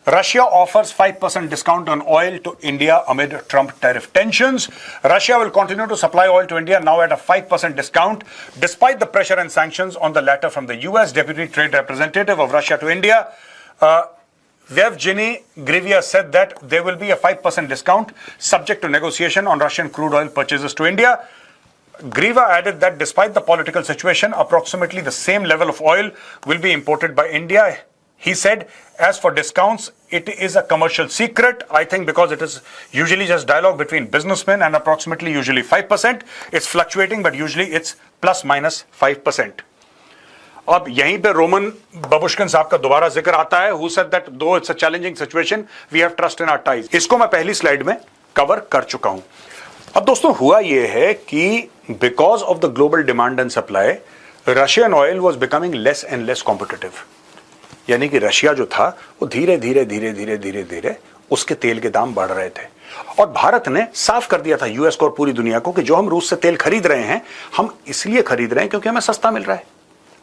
Russia offers 5% discount on oil to India amid Trump tariff tensions. Russia will continue to supply oil to India now at a 5% discount, despite the pressure and sanctions on the latter from the US. Deputy Trade Representative of Russia to India, Yevgeny Grivia, said that there will be a 5% discount subject to negotiation on Russian crude oil purchases to India. Griva added that despite the political situation, approximately the same level of oil will be imported by India. He said, as for discounts, it is a commercial secret. I think because it is usually just dialogue between businessmen and approximately usually 5%. It's fluctuating, but usually it's plus minus 5%. अब यहीं पे Roman बबुश्किन साहब का दोबारा जिक्र आता है, who said that though it's a challenging situation, we have trust in our ties. इसको मैं पहली स्लाइड में कवर कर चुका हूं. अब दोस्तों हुआ यह है कि because of the global demand and supply, Russian oil was becoming less and less competitive. यानी कि रशिया जो था वो धीरे धीरे धीरे धीरे धीरे धीरे उसके तेल के दाम बढ़ रहे थे और भारत ने साफ कर दिया था यूएस को और पूरी दुनिया को कि जो हम रूस से तेल खरीद रहे हैं हम इसलिए खरीद रहे हैं क्योंकि हमें सस्ता मिल रहा है.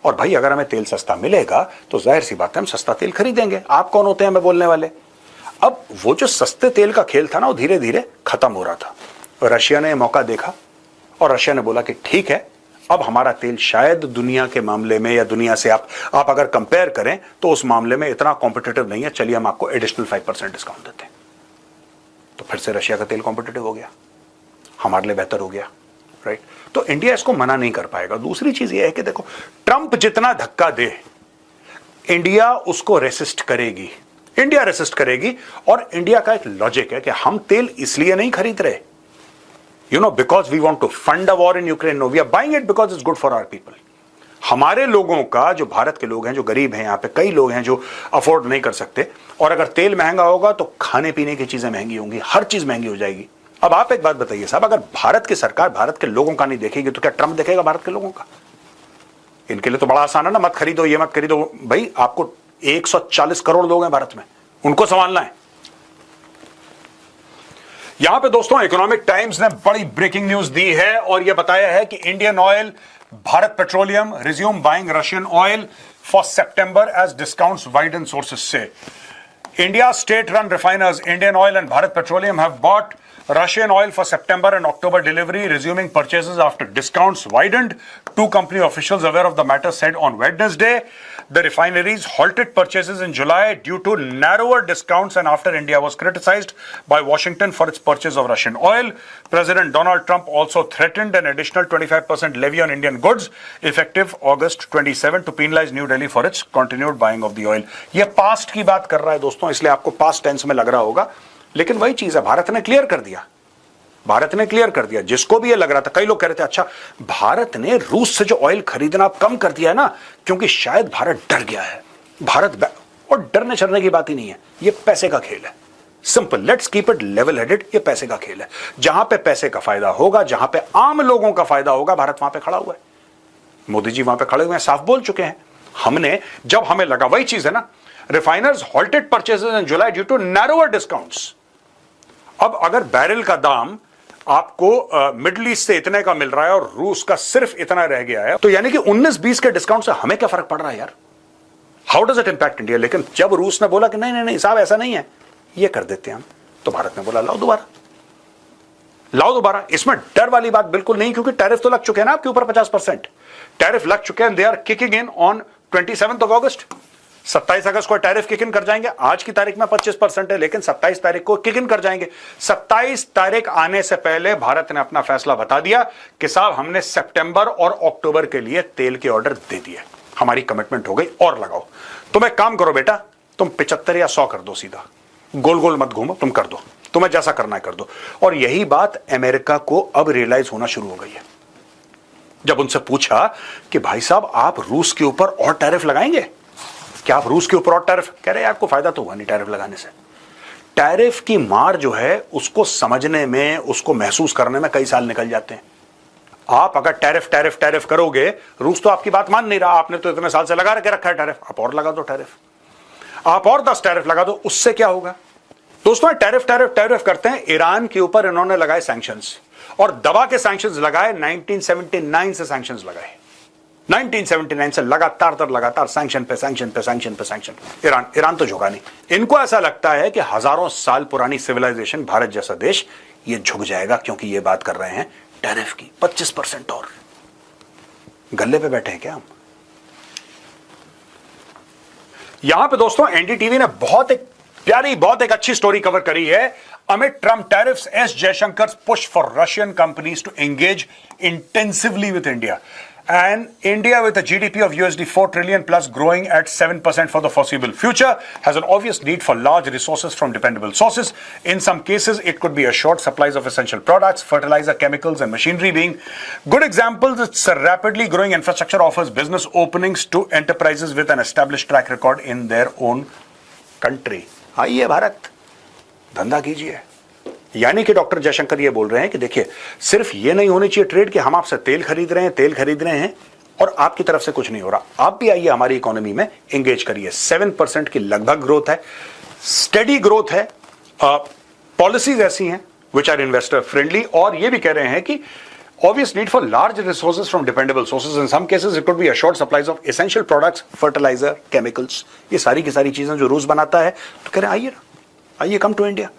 और भाई अगर हमें तेल सस्ता मिलेगा तो जाहिर सी बात है हम सस्ता तेल खरीदेंगे. आप कौन होते हैं हमें बोलने वाले. अब वो जो सस्ते तेल का खेल था ना वो धीरे धीरे खत्म हो रहा था. रशिया ने मौका देखा और रशिया ने बोला कि ठीक है, अब हमारा तेल शायद दुनिया के मामले में या दुनिया से आप अगर कंपेयर करें तो उस मामले में इतना कॉम्पिटिटिव नहीं है, चलिए हम आपको एडिशनल 5% डिस्काउंट देते हैं. तो फिर से रशिया का तेल कॉम्पिटिटिव हो गया, हमारे लिए बेहतर हो गया, राइट. तो इंडिया इसको मना नहीं कर पाएगा. दूसरी चीज यह है कि देखो, ट्रंप जितना धक्का दे इंडिया उसको रेसिस्ट करेगी, इंडिया रेसिस्ट करेगी. और इंडिया का एक लॉजिक है कि हम तेल इसलिए नहीं खरीद रहे, because we want to fund a war in Ukraine. No, we are buying it because it's good for our people. हमारे लोगों का, जो भारत के लोग हैं, जो गरीब हैं, यहाँ पे कई लोग हैं जो अफोर्ड नहीं कर सकते, और अगर तेल महंगा होगा तो खाने पीने की चीजें महंगी होंगी, हर चीज महंगी हो जाएगी. अब आप एक बात बताइए साहब, अगर भारत की सरकार भारत के लोगों का नहीं देखेगी तो क्या ट्रंप देखेगा भारत के लोगों का. इनके लिए तो बड़ा आसान है ना, मत खरीदो, ये मत खरीदो. भाई आपको 140 करोड़ लोग हैं भारत में, उनको संभालना है. यहां पे दोस्तों इकोनॉमिक टाइम्स ने बड़ी ब्रेकिंग न्यूज दी है और यह बताया है कि Indian oil, Bharat petroleum resume buying Russian oil for September as discounts widen sources से. India state run refiners Indian oil and Bharat petroleum have bought Russian oil for September and October delivery, resuming purchases after discounts widened. Two company officials aware of the matter said on Wednesday the refineries halted purchases in July due to narrower discounts and after India was criticized by Washington for its purchase of Russian oil. President Donald Trump also threatened an additional 25% levy on Indian goods effective August 27 to penalize New Delhi for its continued buying of the oil. ये past की बात कर रहा है दोस्तों, इसलिए आपको past tense में लग रहा होगा, लेकिन वही चीज है, भारत ने क्लियर कर दिया. भारत ने क्लियर कर दिया. जिसको भी ये लग रहा था, कई लोग कह रहे थे अच्छा भारत ने रूस से जो ऑयल खरीदना कम कर दिया है ना क्योंकि शायद भारत डर गया है. और डरने चढ़ने की बात ही नहीं है, ये पैसे का खेल है. Simple, let's keep it level headed. ये पैसे का खेल है. जहां पे पैसे का फायदा होगा, जहां पे आम लोगों का फायदा होगा, भारत वहां पे खड़ा हुआ है. मोदी जी वहां पे खड़े हुए हैं, साफ बोल चुके हैं. हमने जब हमें लगा, वही चीज है ना, refiners halted purchases in July due to narrower discounts. अब अगर बैरल का दाम आपको मिडिल ईस्ट से इतने का मिल रहा है और रूस का सिर्फ इतना रह गया है, तो यानी कि 19-20 के डिस्काउंट से हमें क्या फर्क पड़ रहा है यार. How does it impact India. लेकिन जब रूस ने बोला कि नहीं नहीं नहीं साहब ऐसा नहीं है, ये कर देते हैं हम, तो भारत ने बोला लाओ दोबारा, लाओ दोबारा. इसमें डर वाली बात बिल्कुल नहीं, क्योंकि टैरिफ तो लग चुके हैं ना आपके ऊपर 50% टैरिफ लग चुके हैं. They are kicking in on 27 August. 27 अगस्त को टैरिफ किक इन कर जाएंगे. आज की तारीख में 25% है, लेकिन 27 तारीख को किक इन कर जाएंगे. 27 तारीख आने से पहले भारत ने अपना फैसला बता दिया कि साहब हमने सितंबर और अक्टूबर के लिए तेल के ऑर्डर दे दिए, हमारी कमिटमेंट हो गई, और लगाओ. तुम एक काम करो बेटा, तुम 75 या 100 कर दो, सीधा गोल गोल मत घूमो, तुम कर दो, तुम्हें जैसा करना है कर दो. और यही बात अमेरिका को अब रियलाइज होना शुरू हो गई है. जब उनसे पूछा कि भाई साहब आप रूस के ऊपर और टैरिफ लगाएंगे, क्या आप रूस के ऊपर और टैरिफ, कह रहे आपको फायदा तो हुआ नहीं टैरिफ लगाने से. टैरिफ की मार जो है उसको समझने में, उसको महसूस करने में कई साल निकल जाते हैं. आप अगर टैरिफ टैरिफ टैरिफ करोगे, रूस तो आपकी बात मान नहीं रहा, आपने तो इतने साल से लगा के रखा है टैरिफ, आप और लगा दो टैरिफ, आप और 10 टैरिफ लगा दो, उससे क्या होगा. दोस्तों टैरिफ टैरिफ टैरिफ करते हैं. ईरान के ऊपर इन्होंने लगाए सैंक्शंस, और दबा के सैंक्शंस लगाए, 1979 से सैंक्शंस लगाए. 1979 से लगातार सैंक्शन पे सैंक्शन पे सैंक्शन पे सैंक्शन। ईरान तो झुका नहीं। इनको ऐसा लगता है कि हजारों साल पुरानी सिविलाइजेशन भारत जैसा देश ये झुक जाएगा, क्योंकि ये बात कर रहे हैं टैरिफ की 25% और। गल्ले पे बैठे हैं क्या हम? यहां पे दोस्तों एनडीटीवी ने बहुत एक अच्छी स्टोरी कवर करी है। Amid Trump tariffs, S. Jaishankar's push for Russian companies to engage intensively with India. And India, with a GDP of USD 4 trillion plus growing at 7% for the foreseeable future, has an obvious need for large resources from dependable sources. In some cases, it could be assured supplies of essential products, fertilizer, chemicals, and machinery being good examples. Its rapidly growing infrastructure offers business openings to enterprises with an established track record in their own country. आइए भारत, धंधा कीजिए। यानी कि doctor Jaishankar ये बोल रहे हैं कि देखिए, सिर्फ ये नहीं होनी चाहिए ट्रेड कि हम आपसे तेल खरीद रहे हैं और आपकी तरफ से कुछ नहीं हो रहा। आप भी आइए हमारी इकोनॉमी में एंगेज करिए। 7% की लगभग ग्रोथ है, स्टेडी ग्रोथ है, पॉलिसीज ऐसी हैं विच आर इन्वेस्टर फ्रेंडली, और ये भी कह रहे हैं कि obvious need for large resources from dependable sources. In some cases, it could be assured supplies of essential products, fertilizer, chemicals. ये सारी की सारी चीजें जो रूस बनाता है, तो कह रहे हैं आइए ना, आइए, come to India.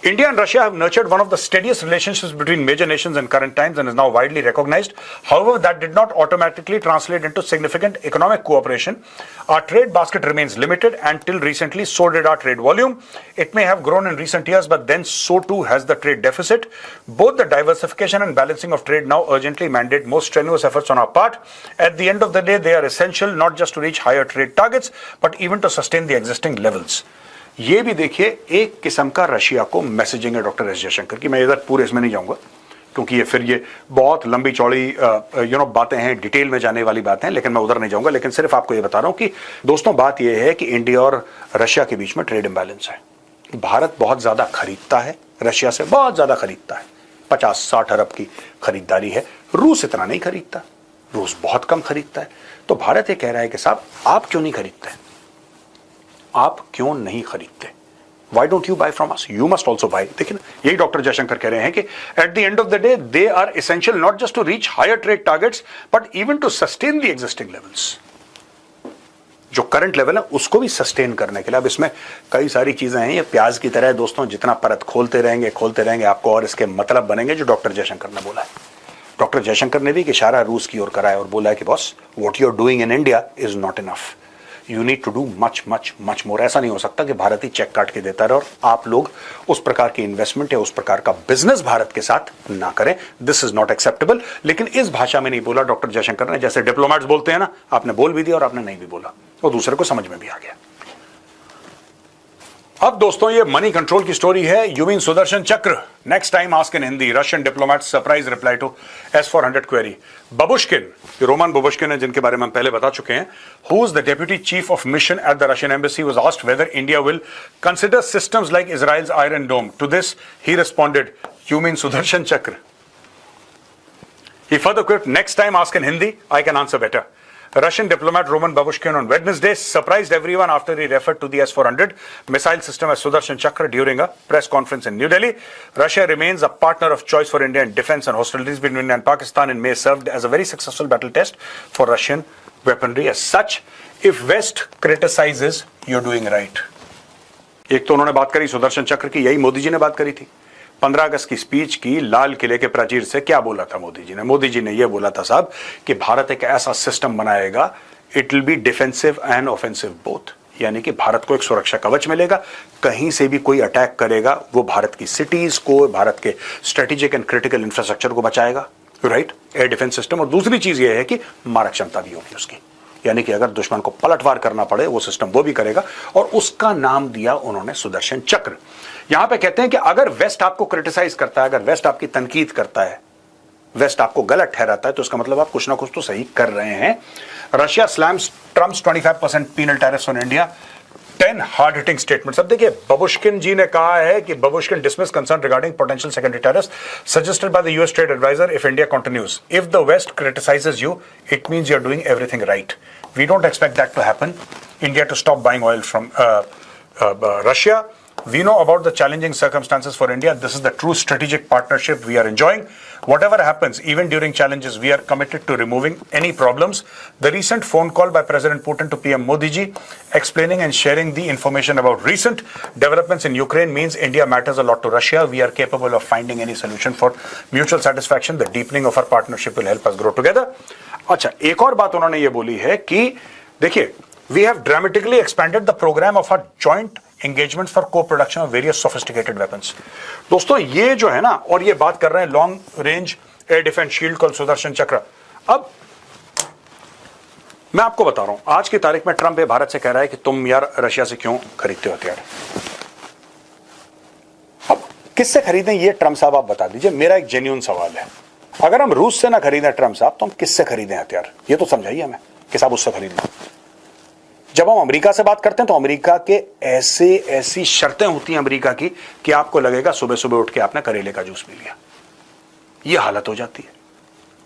India and Russia have nurtured one of the steadiest relationships between major nations in current times and is now widely recognized. However, that did not automatically translate into significant economic cooperation. Our trade basket remains limited, and till recently, so did our trade volume. It may have grown in recent years, but then so too has the trade deficit. Both the diversification and balancing of trade now urgently mandate more strenuous efforts on our part. At the end of the day, they are essential not just to reach higher trade targets, but even to sustain the existing levels. ये भी देखिए एक किस्म का Russia को messaging है doctor S Jaishankar की। मैं इधर पूरे इसमें नहीं जाऊंगा क्योंकि ये बहुत लंबी चौड़ी बातें हैं, डिटेल में जाने वाली बातें हैं, लेकिन मैं उधर नहीं जाऊंगा। लेकिन सिर्फ आपको ये बता रहा हूं कि दोस्तों बात ये है कि इंडिया और रशिया के बीच में ट्रेड इंबैलेंस है। भारत बहुत ज्यादा खरीदता है, रशिया से बहुत ज्यादा खरीदता है, 50-60 अरब की खरीदारी है। रूस इतना नहीं खरीदता, रूस बहुत कम खरीदता है। तो भारत ये कह रहा है कि साहब आप क्यों नहीं खरीदते, आप क्यों नहीं खरीदते? Why don't you buy from us? You must also buy. देखिए ना, यही डॉक्टर जयशंकर कह रहे हैं कि at the end of the day they are essential not just to reach higher trade targets but even to sustain the existing levels. जो current level है उसको भी सस्टेन करने के लिए। अब इसमें कई सारी चीजें हैं, ये प्याज की तरह है दोस्तों, जितना परत खोलते रहेंगे आपको और इसके मतलब बनेंगे जो डॉक्टर जयशंकर ने बोला है। डॉक्टर जयशंकर ने भी इशारा रूस की ओर कराया और बोला है कि boss, what you are doing in India is not enough. You need to do much more. ऐसा नहीं हो सकता कि भारत ही चेक काट के देता रहे और आप लोग उस प्रकार की इन्वेस्टमेंट या उस प्रकार का बिजनेस भारत के साथ ना करें। This is not acceptable. लेकिन इस भाषा में नहीं बोला डॉक्टर जयशंकर ने, जैसे डिप्लोमेट्स बोलते हैं ना, आपने बोल भी दिया और आपने नहीं भी बोला, वो दूसरे को समझ में भी आ गया। अब दोस्तों ये मनी कंट्रोल की स्टोरी है। You mean Sudarshan Chakra, next time ask in Hindi, Russian diplomat surprise reply to S-400 query. Babushkin, Roman Babushkin है जिनके बारे में हम पहले बता चुके हैं, who is the deputy chief of mission at the Russian embassy, was asked whether India will consider systems like Israel's iron dome. To this he responded, you mean Sudarshan Chakra. He further quipped, next time ask in Hindi, I can answer better. Russian diplomat Roman Babushkin on Wednesday surprised everyone after he referred to the S-400 missile system as Sudarshan Chakra during a press conference in New Delhi. Russia remains a partner of choice for India in defense, and hostilities between India and Pakistan in May served as a very successful battle test for Russian weaponry. As such, if West criticizes, you're doing right. एक तो उन्होंने बात करी सुदर्शन चक्र की, यही मोदी जी ने बात करी थी 15 अगस्त की स्पीच की लाल किले के प्राचीर से। क्या बोला था मोदी जी ने? मोदी जी ने यह बोला था साहब कि भारत एक ऐसा सिस्टम बनाएगा, it will be defensive and offensive both, यानी कि भारत को एक सुरक्षा कवच मिलेगा, कहीं से भी कोई अटैक करेगा वो भारत की सिटीज को, भारत के स्ट्रेटेजिक एंड क्रिटिकल इंफ्रास्ट्रक्चर को बचाएगा, राइट, एयर डिफेंस सिस्टम। और दूसरी चीज ये है कि मारक क्षमता भी होगी उसकी, यानी कि अगर दुश्मन को पलटवार करना पड़े वो सिस्टम वो भी करेगा, और उसका नाम दिया उन्होंने सुदर्शन चक्र। यहां पे कहते हैं कि अगर वेस्ट आपको क्रिटिसाइज करता है, अगर वेस्ट आपकी तनकीद करता है, वेस्ट आपको गलत ठहराता है, तो इसका मतलब आप कुछ ना कुछ तो सही कर रहे हैं। Russia slams Trump's 25% penal tariffs on India, 10 hard hitting statements. अब देखिए बबुश्किन जी ने कहा है कि Babushkin dismiss concern regarding potential secondary tariffs suggested by the US trade adviser if India continues. If the West criticizes you, it means you are doing everything right. We don't expect that to happen, India to stop buying oil from Russia. We know about the challenging circumstances for India. This is the true strategic partnership we are enjoying. Whatever happens, even during challenges, we are committed to removing any problems. The recent phone call by President Putin to PM Modi ji, explaining and sharing the information about recent developments in Ukraine means India matters a lot to Russia. We are capable of finding any solution for mutual satisfaction. The deepening of our partnership will help us grow together. अच्छा, एक और बात उन्होंने ये बोली है कि देखिए, we have dramatically expanded the program of our joint engagements for co-production of various sophisticated weapons. दोस्तों ये जो है ना, और ये बात कर रहे हैं long range air defence shield call Sudarshan चक्र. अब मैं आपको बता रहा हूं, आज की तारीख में ट्रंप भारत से कह रहा है कि तुम यार रशिया से क्यों खरीदते हो हथियार. अब किससे खरीदें ये ट्रंप साहब आप बता दीजिए. मेरा एक जेन्युइन सवाल है, अगर हम रूस से ना खरीदें ट्रंप साहब, तो हम किससे खरीदें हथियार? ये तो समझाइए हमें कि साहब उससे खरीद लो. जब हम अमेरिका से बात करते हैं तो अमेरिका के ऐसी शर्तें होती हैं अमेरिका की कि आपको लगेगा सुबह सुबह उठ के आपने करेले का जूस पी लिया. ये हालत हो जाती है.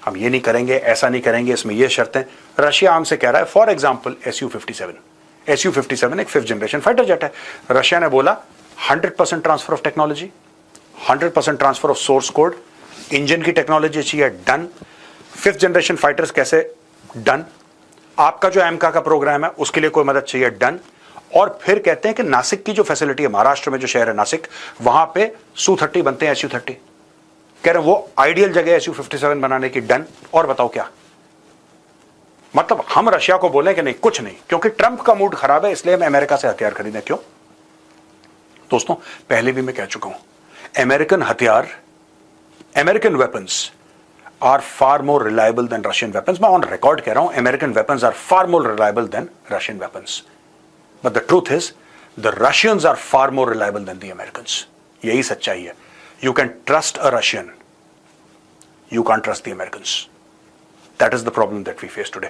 हम ये नहीं करेंगे, ऐसा नहीं करेंगे, इसमें ये शर्तें. रशिया हमसे कह रहा है, फॉर एग्जाम्पल Su-57 एक 5th जनरेशन फाइटर जेट है. रशिया ने बोला 100% transfer of technology, 100% transfer of source code, engine की टेक्नोलॉजी चाहिए, डन. 5th जनरेशन फाइटर्स कैसे, डन. आपका जो एमका का प्रोग्राम है उसके लिए कोई मदद चाहिए, डन. और फिर कहते हैं कि नासिक की जो फैसिलिटी है, महाराष्ट्र में जो शहर है नासिक, वहां पे Su-30 बनते हैं, Su-30 कह रहे हैं वो आइडियल जगह है Su-57 बनाने की, डन. और बताओ क्या मतलब, हम रशिया को बोले कि नहीं कुछ नहीं, क्योंकि ट्रंप का मूड खराब है इसलिए हम अमेरिका से हथियार खरीदें. क्यों दोस्तों, पहले भी मैं कह चुका हूं, अमेरिकन हथियार, American weapons are far more reliable than Russian weapons. मैं on record कह रहा हूं, American weapons are far more reliable than Russian weapons. But the truth is, the Russians are far more reliable than the Americans. यही सच्चाई है. You can trust a Russian. You can't trust the Americans. That is the problem that we face today.